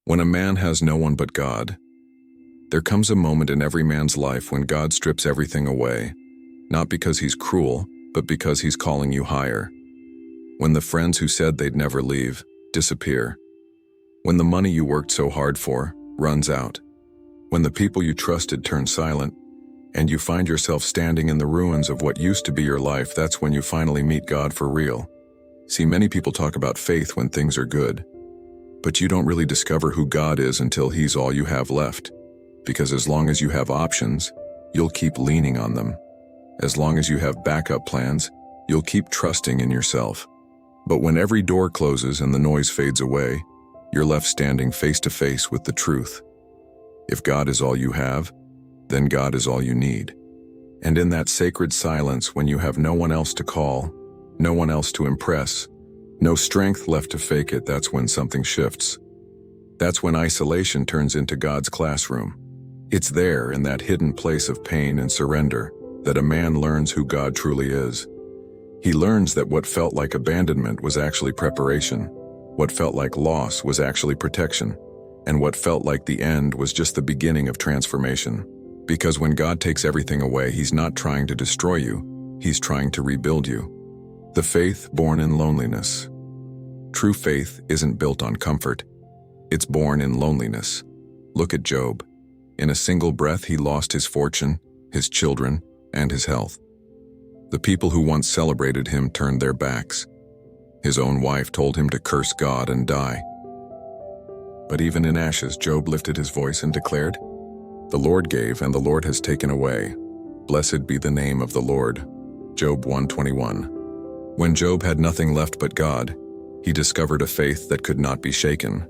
When a man has no one but God, there comes a moment in every man's life when God strips everything away, not because he's cruel, but because he's calling you higher. When the friends who said they'd never leave disappear. When the money you worked so hard for runs out. When the people you trusted turn silent, and you find yourself standing in the ruins of what used to be your life, that's when you finally meet God for real. See, many people talk about faith when things are good, but you don't really discover who God is until He's all you have left. Because as long as you have options, you'll keep leaning on them. As long as you have backup plans, you'll keep trusting in yourself. But when every door closes and the noise fades away, you're left standing face to face with the truth. If God is all you have, then God is all you need. And in that sacred silence, when you have no one else to call, no one else to impress, no strength left to fake it, that's when something shifts. That's when isolation turns into God's classroom. It's there, in that hidden place of pain and surrender, that a man learns who God truly is. He learns that what felt like abandonment was actually preparation, what felt like loss was actually protection, and what felt like the end was just the beginning of transformation. Because when God takes everything away, He's not trying to destroy you, He's trying to rebuild you. The faith born in loneliness. True faith isn't built on comfort. It's born in loneliness. Look at Job. In a single breath, he lost his fortune, his children, and his health. The people who once celebrated him turned their backs. His own wife told him to curse God and die. But even in ashes, Job lifted his voice and declared, "The Lord gave, and the Lord has taken away. Blessed be the name of the Lord." Job 1:21. When Job had nothing left but God, he discovered a faith that could not be shaken.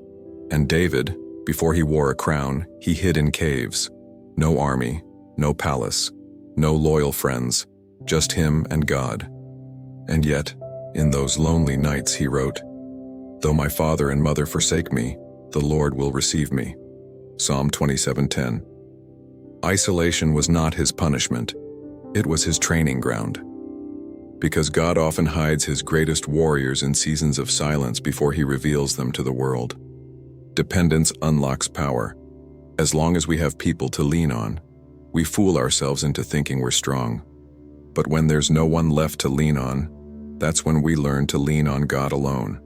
And David, before he wore a crown, he hid in caves. No army, no palace, no loyal friends, just him and God. And yet, in those lonely nights he wrote, "Though my father and mother forsake me, the Lord will receive me." Psalm 27:10. Isolation was not his punishment. It was his training ground. Because God often hides His greatest warriors in seasons of silence before He reveals them to the world. Dependence unlocks power. As long as we have people to lean on, we fool ourselves into thinking we're strong. But when there's no one left to lean on, that's when we learn to lean on God alone.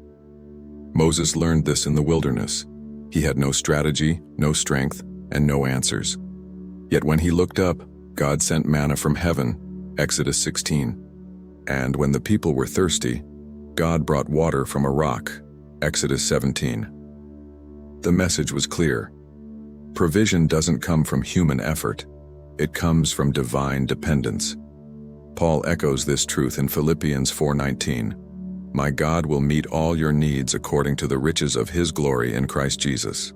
Moses learned this in the wilderness. He had no strategy, no strength, and no answers. Yet when he looked up, God sent manna from heaven, Exodus 16. And when the people were thirsty, God brought water from a rock, Exodus 17. The message was clear. Provision doesn't come from human effort. It comes from divine dependence. Paul echoes this truth in Philippians 4:19. "My God will meet all your needs according to the riches of His glory in Christ Jesus."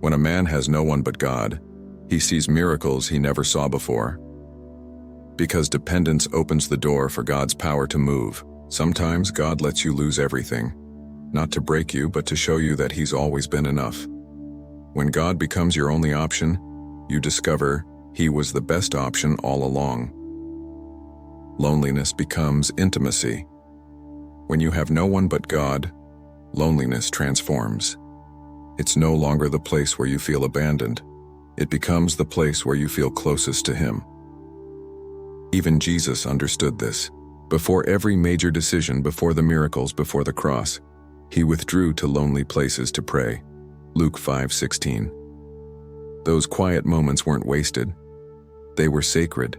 When a man has no one but God, he sees miracles he never saw before. Because dependence opens the door for God's power to move. Sometimes God lets you lose everything, not to break you, but to show you that He's always been enough. When God becomes your only option, you discover He was the best option all along. Loneliness becomes intimacy. When you have no one but God, loneliness transforms. It's no longer the place where you feel abandoned. It becomes the place where you feel closest to Him. Even Jesus understood this. Before every major decision, before the miracles, before the cross, He withdrew to lonely places to pray. Luke 5:16. Those quiet moments weren't wasted. They were sacred.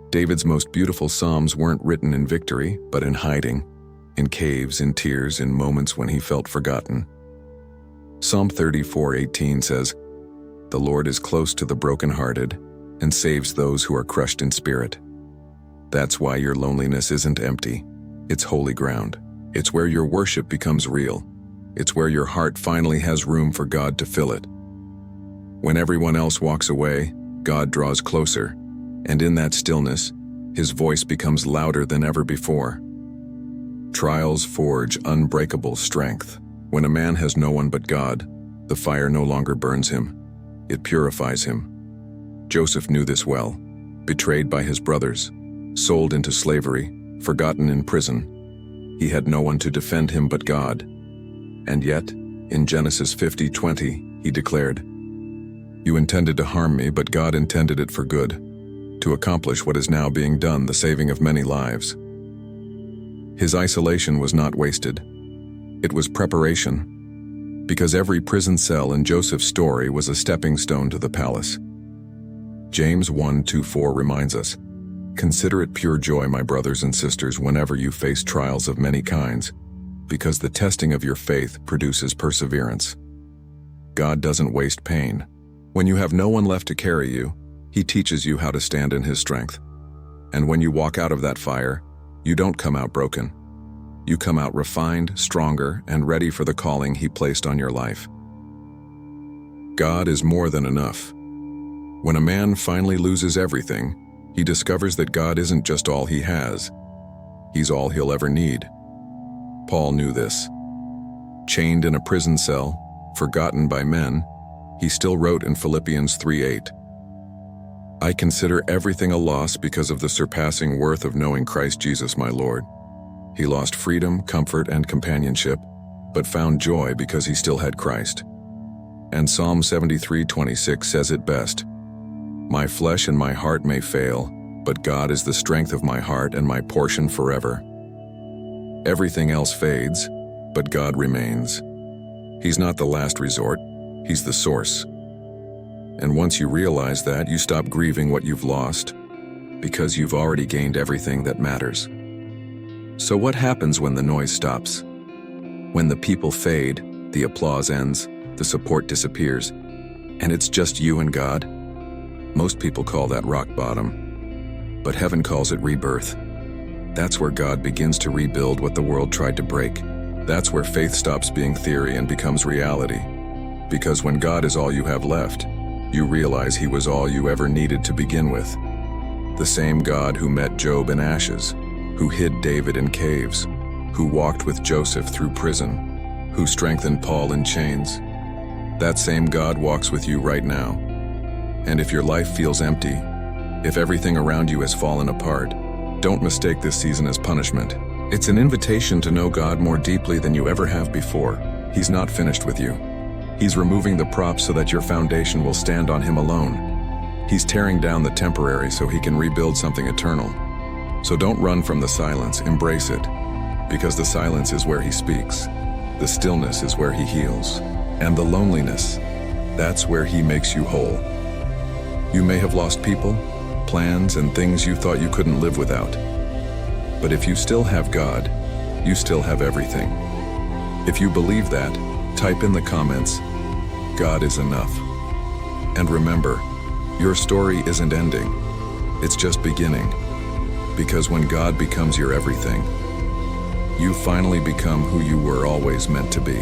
David's most beautiful psalms weren't written in victory, but in hiding, in caves, in tears, in moments when he felt forgotten. Psalm 34:18 says, "The Lord is close to the brokenhearted and saves those who are crushed in spirit." That's why your loneliness isn't empty. It's holy ground. It's where your worship becomes real. It's where your heart finally has room for God to fill it. When everyone else walks away, God draws closer, and in that stillness, His voice becomes louder than ever before. Trials forge unbreakable strength. When a man has no one but God, the fire no longer burns him. It purifies him. Joseph knew this well. Betrayed by his brothers, sold into slavery, forgotten in prison, he had no one to defend him but God. And yet, In Genesis 50:20, he declared, "You intended to harm me, but God intended it for good, to accomplish what is now being done, the saving of many lives." His isolation was not wasted. It was preparation, because every prison cell in Joseph's story was a stepping stone to the palace. James 1:2-4 reminds us, "Consider it pure joy, my brothers and sisters, whenever you face trials of many kinds, because the testing of your faith produces perseverance." God doesn't waste pain. When you have no one left to carry you, He teaches you how to stand in His strength. And when you walk out of that fire, you don't come out broken. You come out refined, stronger, and ready for the calling He placed on your life. God is more than enough. When a man finally loses everything, he discovers that God isn't just all he has. He's all he'll ever need. Paul knew this. Chained in a prison cell, forgotten by men, he still wrote in Philippians 3:8, "I consider everything a loss because of the surpassing worth of knowing Christ Jesus my Lord." He lost freedom, comfort, and companionship, but found joy because he still had Christ. And Psalm 73:26 says it best, "My flesh and my heart may fail, but God is the strength of my heart and my portion forever." Everything else fades, but God remains. He's not the last resort, He's the source. And once you realize that, you stop grieving what you've lost, because you've already gained everything that matters. So what happens when the noise stops? When the people fade, the applause ends, the support disappears, and it's just you and God? Most people call that rock bottom, but heaven calls it rebirth. That's where God begins to rebuild what the world tried to break. That's where faith stops being theory and becomes reality. Because when God is all you have left, you realize He was all you ever needed to begin with. The same God who met Job in ashes, who hid David in caves, who walked with Joseph through prison, who strengthened Paul in chains. That same God walks with you right now. And if your life feels empty, if everything around you has fallen apart, don't mistake this season as punishment. It's an invitation to know God more deeply than you ever have before. He's not finished with you. He's removing the props so that your foundation will stand on Him alone. He's tearing down the temporary so He can rebuild something eternal. So don't run from the silence, embrace it. Because the silence is where He speaks. The stillness is where He heals. And the loneliness, that's where He makes you whole. You may have lost people, plans, and things you thought you couldn't live without. But if you still have God, you still have everything. If you believe that, type in the comments, "God is enough." And remember, your story isn't ending. It's just beginning. Because when God becomes your everything, you finally become who you were always meant to be.